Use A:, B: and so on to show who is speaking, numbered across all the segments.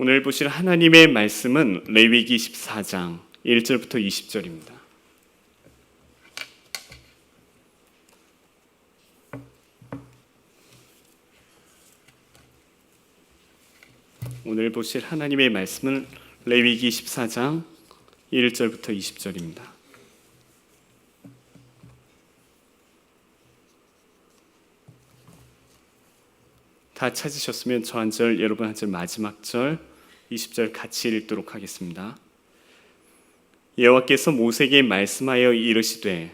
A: 오늘 보실 하나님의 말씀은 레위기 14장 1절부터 20절입니다. 오늘 보실 하나님의 말씀은 레위기 14장 1절부터 20절입니다. 다 찾으셨으면 저 한 절, 여러분 한 절, 마지막 절 20절 같이 읽도록 하겠습니다. 여호와께서 모세에게 말씀하여 이르시되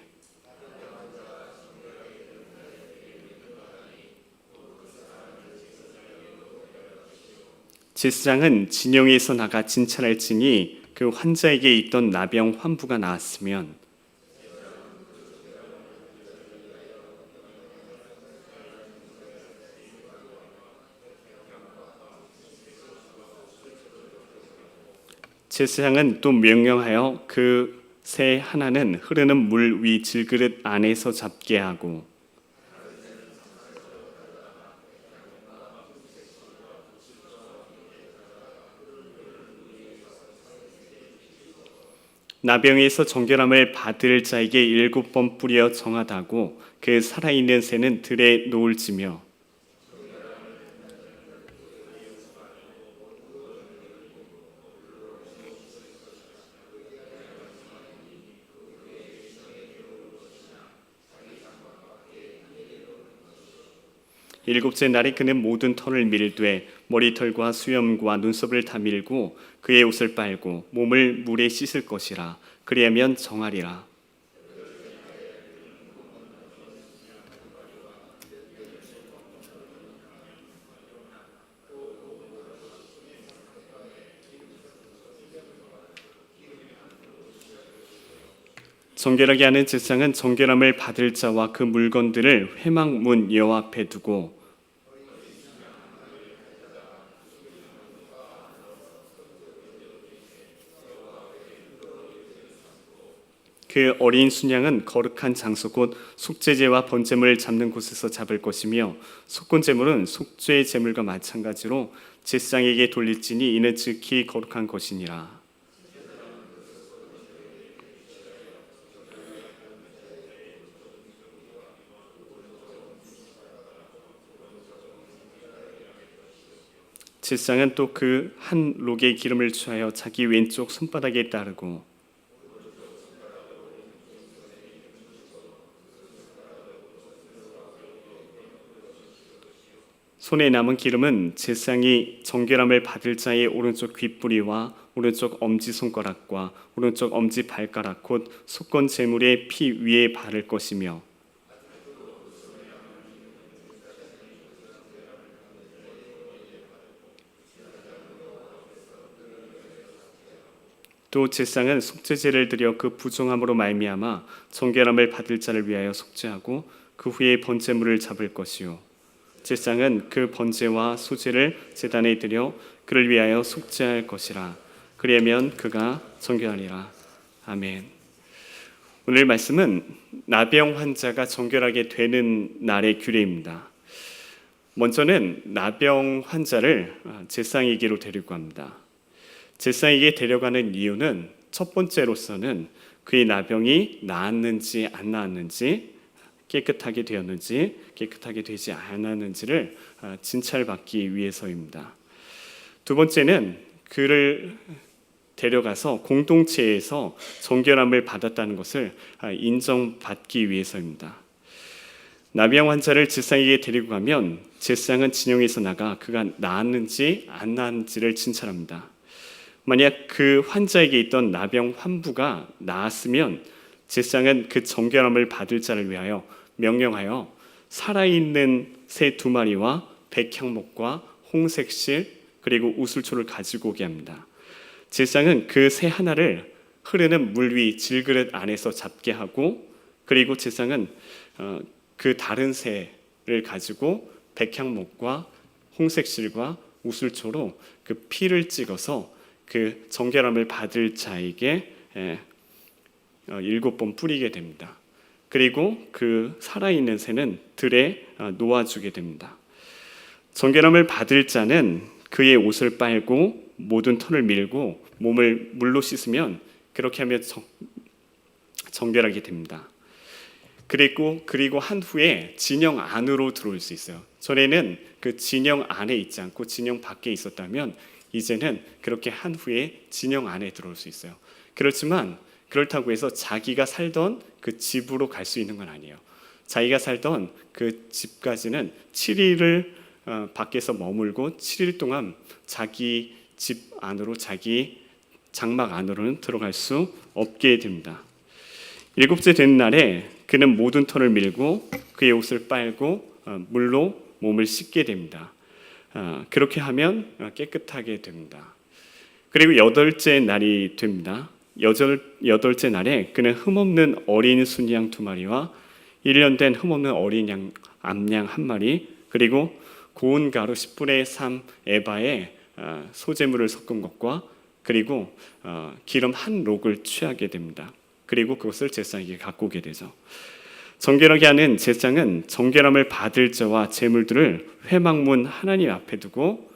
A: 제사장은 진영에서 나가 진찰할지니 그 환자에게 있던 나병 환부가 나았으면 제사장은 또 명령하여 그 새 하나는 흐르는 물 위 질그릇 안에서 잡게 하고 나병에서 정결함을 받을 자에게 7번 뿌려 정하다고 그 살아있는 새는 들에 놓을지며 일곱째 날에 그는 모든 털을 밀되 머리털과 수염과 눈썹을 다 밀고 그의 옷을 빨고 몸을 물에 씻을 것이라. 그리하면 정하리라. 정결하게 하는 제사장은 정결함을 받을 자와 그 물건들을 회막문 여호와 앞에 두고 그 어린 순양은 거룩한 장소 곧 속죄제와 번제물을 잡는 곳에서 잡을 것이며 속건제물은 속죄 제물과 마찬가지로 제사장에게 돌릴지니 이는 즉히 거룩한 것이니라. 제사장은 또 그 한 록의 기름을 취하여 자기 왼쪽 손바닥에 따르고 손에 남은 기름은 제사장이 정결함을 받을 자의 오른쪽 귓뿌리와 오른쪽 엄지손가락과 오른쪽 엄지발가락 곧 속건 제물의 피 위에 바를 것이며 또 제사장은 속죄제를 드려 그 부정함으로 말미암아 정결함을 받을 자를 위하여 속죄하고 그 후에 번제물을 잡을 것이요 제사장은 그 번제와 소제를 제단에 드려 그를 위하여 속죄할 것이라. 그리하면 그가 정결하리라. 아멘. 오늘 말씀은 나병 환자가 정결하게 되는 날의 규례입니다. 먼저는 나병 환자를 제사장에게로 데리고 갑니다. 제사장에게 데려가는 이유는 첫 번째로서는 그의 나병이 나았는지 안 나았는지 깨끗하게 되었는지 깨끗하게 되지 않았는지를 진찰받기 위해서입니다. 두 번째는 그를 데려가서 공동체에서 정결함을 받았다는 것을 인정받기 위해서입니다. 나병 환자를 제사장에게 데리고 가면 제사장은 진영에서 나가 그가 나았는지 안 나았는지를 진찰합니다. 만약 그 환자에게 있던 나병 환부가 나았으면 제사장은 그 정결함을 받을 자를 위하여 명령하여 살아있는 새 2마리와 백향목과 홍색실 그리고 우슬초를 가지고 오게 합니다. 제사장은 그 새 하나를 흐르는 물 위 질그릇 안에서 잡게 하고 그리고 제사장은 그 다른 새를 가지고 백향목과 홍색실과 우슬초로 그 피를 찍어서 그 정결함을 받을 자에게 7번 뿌리게 됩니다. 그리고 그 살아있는 새는 들에 놓아주게 됩니다. 정결함을 받을 자는 그의 옷을 빨고 모든 털을 밀고 몸을 물로 씻으면 그렇게 하면 정결하게 됩니다. 그리고 한 후에 진영 안으로 들어올 수 있어요. 전에는 그 진영 안에 있지 않고 진영 밖에 있었다면 이제는 그렇게 한 후에 진영 안에 들어올 수 있어요. 그렇지만 그렇다고 해서 자기가 살던 그 집으로 갈 수 있는 건 아니에요. 자기가 살던 그 집까지는 7일을 밖에서 머물고 7일 동안 자기 집 안으로, 자기 장막 안으로는 들어갈 수 없게 됩니다. 7째 된 날에 그는 모든 털을 밀고 그의 옷을 빨고 물로 몸을 씻게 됩니다. 그렇게 하면 깨끗하게 됩니다. 그리고 8째 날이 됩니다. 여덟째 날에 그는 흠없는 어린 순양 2마리와 1년 된 흠없는 어린 암양 1마리, 그리고 고운 가루 10분의 3 에바에 소재물을 섞은 것과 그리고 기름 한 록을 취하게 됩니다. 그리고 그것을 제사장에게 갖고 오게 되죠. 정결하게 하는 제사장은 정결함을 받을 자와 제물들을 회막문 하나님 앞에 두고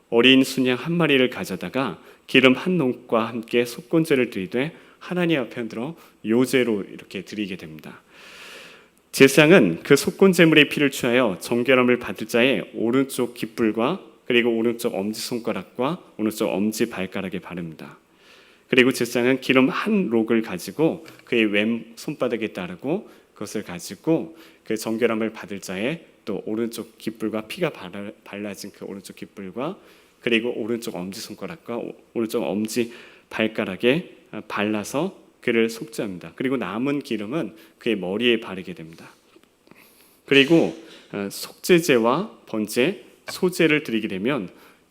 A: 어린 순양 1마리를 가져다가 기름 한 록과 함께 속건제를 드리되 하나님 앞에 들어 요제로 이렇게 드리게 됩니다. 제사장은 그 속건제물의 피를 취하여 정결함을 받을 자의 오른쪽 깃불과 그리고 오른쪽 엄지손가락과 오른쪽 엄지발가락에 바릅니다. 그리고 제사장은 기름 한 록을 가지고 그의 왼 손바닥에 따르고 그것을 가지고 그 정결함을 받을 자의 또 오른쪽 깃불과 피가 발라진 그 오른쪽 깃불과 그리고 오른쪽 엄지손가락과 오른쪽 엄지발가락에 발라서 그를 속죄합니다. 그리고 남은 기름은 그의 머리에 바르게 됩니다. 그리고 속죄제와 번제, 소제를 드리게 되면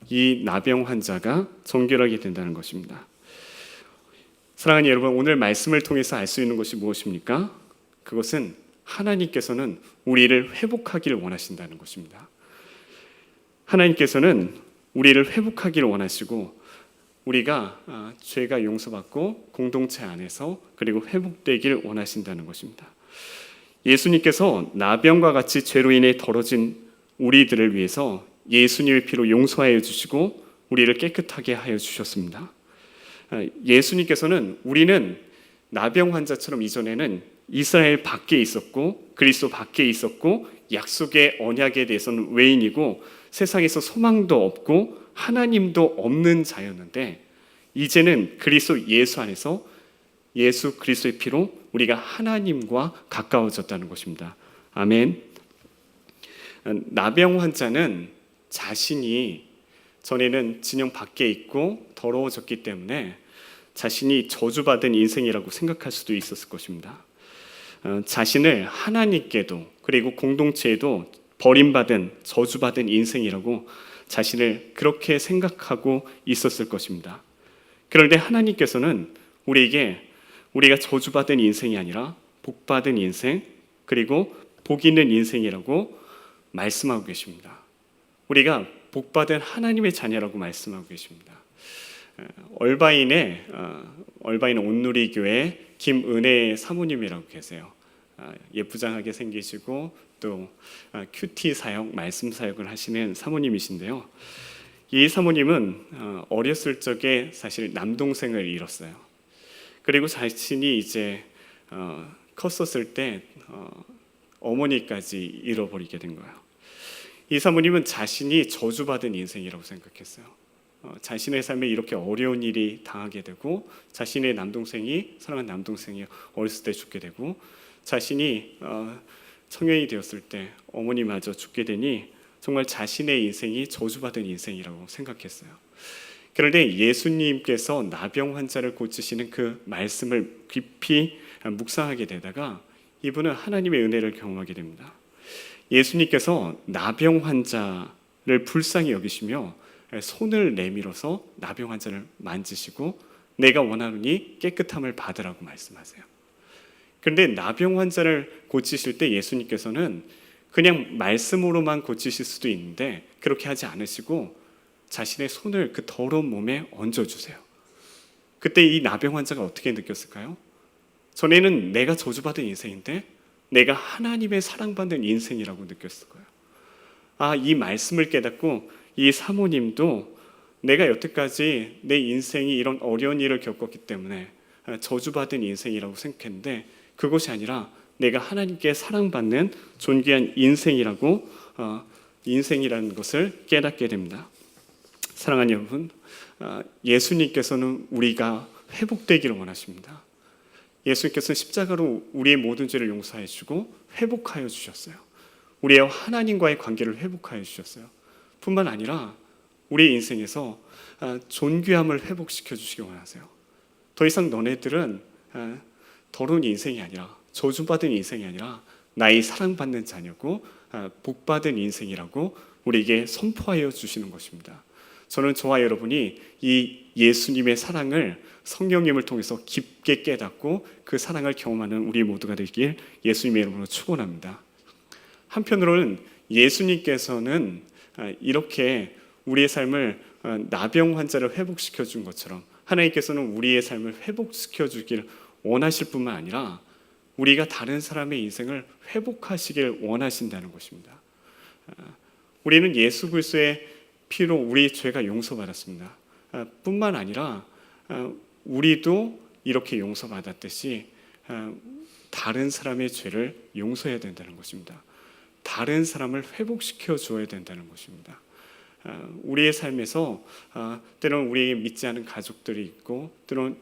A: 이 나병 환자가 정결하게 된다는 것입니다. 사랑하는 여러분, 오늘 말씀을 통해서 알 수 있는 것이 무엇입니까? 그것은 하나님께서는 우리를 회복하기를 원하신다는 것입니다. 하나님께서는 우리를 회복하기를 원하시고 우리가 죄가 용서받고 공동체 안에서 그리고 회복되기를 원하신다는 것입니다. 예수님께서 나병과 같이 죄로 인해 더러진 우리들을 위해서 예수님의 피로 용서하여 주시고 우리를 깨끗하게 하여 주셨습니다. 예수님께서는 우리는 나병 환자처럼 이전에는 이스라엘 밖에 있었고 그리스도 밖에 있었고 약속의 언약에 대해서는 외인이고 세상에서 소망도 없고 하나님도 없는 자였는데 이제는 그리스도 예수 안에서 예수 그리스도의 피로 우리가 하나님과 가까워졌다는 것입니다. 아멘. 나병 환자는 자신이 전에는 진영 밖에 있고 더러워졌기 때문에 자신이 저주받은 인생이라고 생각할 수도 있었을 것입니다. 자신을 하나님께도 그리고 공동체에도 버림받은 저주받은 인생이라고 자신을 그렇게 생각하고 있었을 것입니다. 그런데 하나님께서는 우리에게 우리가 저주받은 인생이 아니라 복받은 인생 그리고 복 있는 인생이라고 말씀하고 계십니다. 우리가 복받은 하나님의 자녀라고 말씀하고 계십니다. 얼바인의 온누리교회 김은혜 사모님이라고 계세요. 예쁘장하게 생기시고 또 큐티 사역, 말씀 사역을 하시는 사모님이신데요. 이 사모님은 어렸을 적에 사실 남동생을 잃었어요. 그리고 자신이 이제 컸었을 때 어머니까지 잃어버리게 된 거예요. 이 사모님은 자신이 저주받은 인생이라고 생각했어요. 자신의 삶에 이렇게 어려운 일이 당하게 되고 자신의 남동생이 사랑하는 남동생이 어렸을 때 죽게 되고 자신이 청년이 되었을 때 어머니마저 죽게 되니 정말 자신의 인생이 저주받은 인생이라고 생각했어요. 그런데 예수님께서 나병 환자를 고치시는 그 말씀을 깊이 묵상하게 되다가 이분은 하나님의 은혜를 경험하게 됩니다. 예수님께서 나병 환자를 불쌍히 여기시며 손을 내밀어서 나병 환자를 만지시고 내가 원하노니 깨끗함을 받으라고 말씀하세요. 그런데 나병 환자를 고치실 때 예수님께서는 그냥 말씀으로만 고치실 수도 있는데 그렇게 하지 않으시고 자신의 손을 그 더러운 몸에 얹어주세요. 그때 이 나병 환자가 어떻게 느꼈을까요? 전에는 내가 저주받은 인생인데 내가 하나님의 사랑받는 인생이라고 느꼈을 거예요. 이 말씀을 깨닫고 이 사모님도 내가 여태까지 내 인생이 이런 어려운 일을 겪었기 때문에 저주받은 인생이라고 생각했는데 그것이 아니라 내가 하나님께 사랑받는 존귀한 인생이라는 것을 깨닫게 됩니다. 사랑하는 여러분, 예수님께서는 우리가 회복되기를 원하십니다. 예수님께서는 십자가로 우리의 모든 죄를 용서해 주고 회복하여 주셨어요. 우리의 하나님과의 관계를 회복하여 주셨어요. 뿐만 아니라 우리의 인생에서 존귀함을 회복시켜 주시기 원하세요. 더 이상 너네들은 더러운 인생이 아니라, 저주받은 인생이 아니라 나의 사랑받는 자녀고 복받은 인생이라고 우리에게 선포하여 주시는 것입니다. 저는 저와 여러분이 이 예수님의 사랑을 성령님을 통해서 깊게 깨닫고 그 사랑을 경험하는 우리 모두가 되길 예수님의 이름으로 축원합니다. 한편으로는 예수님께서는 이렇게 우리의 삶을 나병 환자를 회복시켜 준 것처럼 하나님께서는 우리의 삶을 회복시켜 주길 원하실 뿐만 아니라 우리가 다른 사람의 인생을 회복하시길 원하신다는 것입니다. 우리는 예수 그리스도의 피로 우리 죄가 용서받았습니다. 뿐만 아니라 우리도 이렇게 용서받았듯이 다른 사람의 죄를 용서해야 된다는 것입니다. 다른 사람을 회복시켜 주어야 된다는 것입니다. 우리의 삶에서 때로는 우리에게 믿지 않은 가족들이 있고 때로는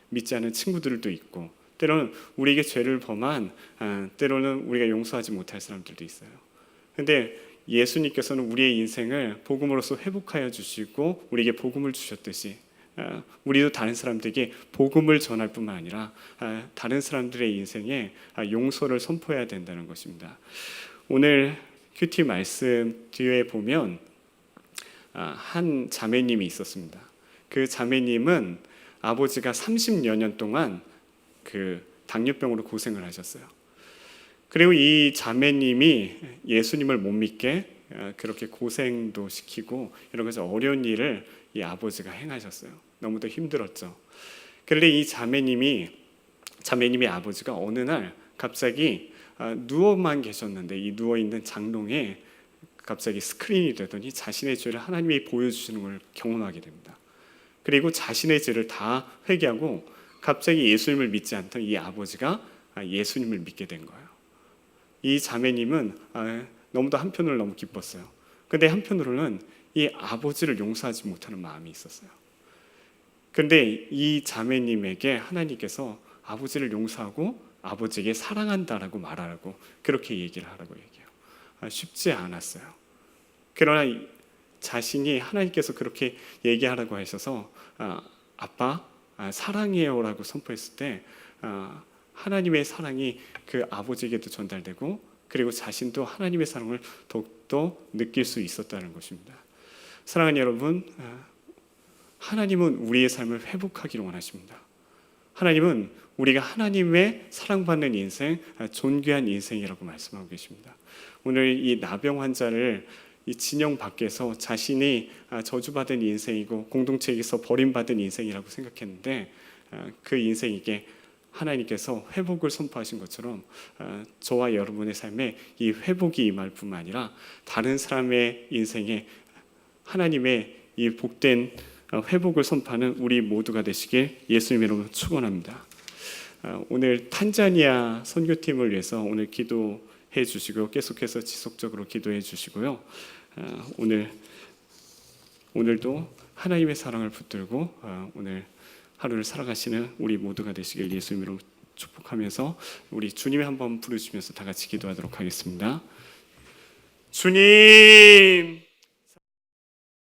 A: 믿지 않은 친구들도 있고 때로는 우리에게 죄를 범한 때로는 우리가 용서하지 못할 사람들도 있어요. 그런데 예수님께서는 우리의 인생을 복음으로써 회복하여 주시고 우리에게 복음을 주셨듯이 우리도 다른 사람들에게 복음을 전할 뿐만 아니라 다른 사람들의 인생에 용서를 선포해야 된다는 것입니다. 오늘 큐티 말씀 뒤에 보면 한 자매님이 있었습니다. 그 자매님은 아버지가 30여 년 동안 그 당뇨병으로 고생을 하셨어요. 그리고 이 자매님이 예수님을 못 믿게 그렇게 고생도 시키고 이런 것이 어려운 일을 이 아버지가 행하셨어요. 너무도 힘들었죠. 그런데 이 자매님의 아버지가 어느 날 갑자기 누워만 계셨는데 이 누워있는 장롱에 갑자기 스크린이 되더니 자신의 죄를 하나님이 보여주시는 걸 경험하게 됩니다. 그리고 자신의 죄를 다 회개하고 갑자기 예수님을 믿지 않던 이 아버지가 예수님을 믿게 된 거예요. 이 자매님은 너무도 한편으로 너무 기뻤어요. 그런데 한편으로는 이 아버지를 용서하지 못하는 마음이 있었어요. 그런데 이 자매님에게 하나님께서 아버지를 용서하고 아버지에게 사랑한다라고 말하라고 그렇게 얘기를 하라고 얘기해요. 쉽지 않았어요. 그러나 자신이 하나님께서 그렇게 얘기하라고 하셔서 아빠 사랑해요라고 선포했을 때 하나님의 사랑이 그 아버지에게도 전달되고 그리고 자신도 하나님의 사랑을 더욱더 느낄 수 있었다는 것입니다. 사랑하는 여러분, 하나님은 우리의 삶을 회복하기를 원하십니다. 하나님은 우리가 하나님의 사랑받는 인생, 존귀한 인생이라고 말씀하고 계십니다. 오늘 이 나병 환자를 이 진영 밖에서 자신이 저주받은 인생이고 공동체에서 버림받은 인생이라고 생각했는데 그 인생에게 하나님께서 회복을 선포하신 것처럼 저와 여러분의 삶에 이 회복이 임할 뿐만 아니라 다른 사람의 인생에 하나님의 이 복된 회복을 선포하는 우리 모두가 되시길 예수님의 이름으로 축원합니다. 오늘 탄자니아 선교팀을 위해서 오늘 기도해 주시고 계속해서 지속적으로 기도해 주시고요. 오늘도 하나님의 사랑을 붙들고 오늘 하루를 살아가시는 우리 모두가 되시길 예수님으로 축복하면서 우리 주님의 한번 부르시면서 다 같이 기도하도록 하겠습니다. 주님,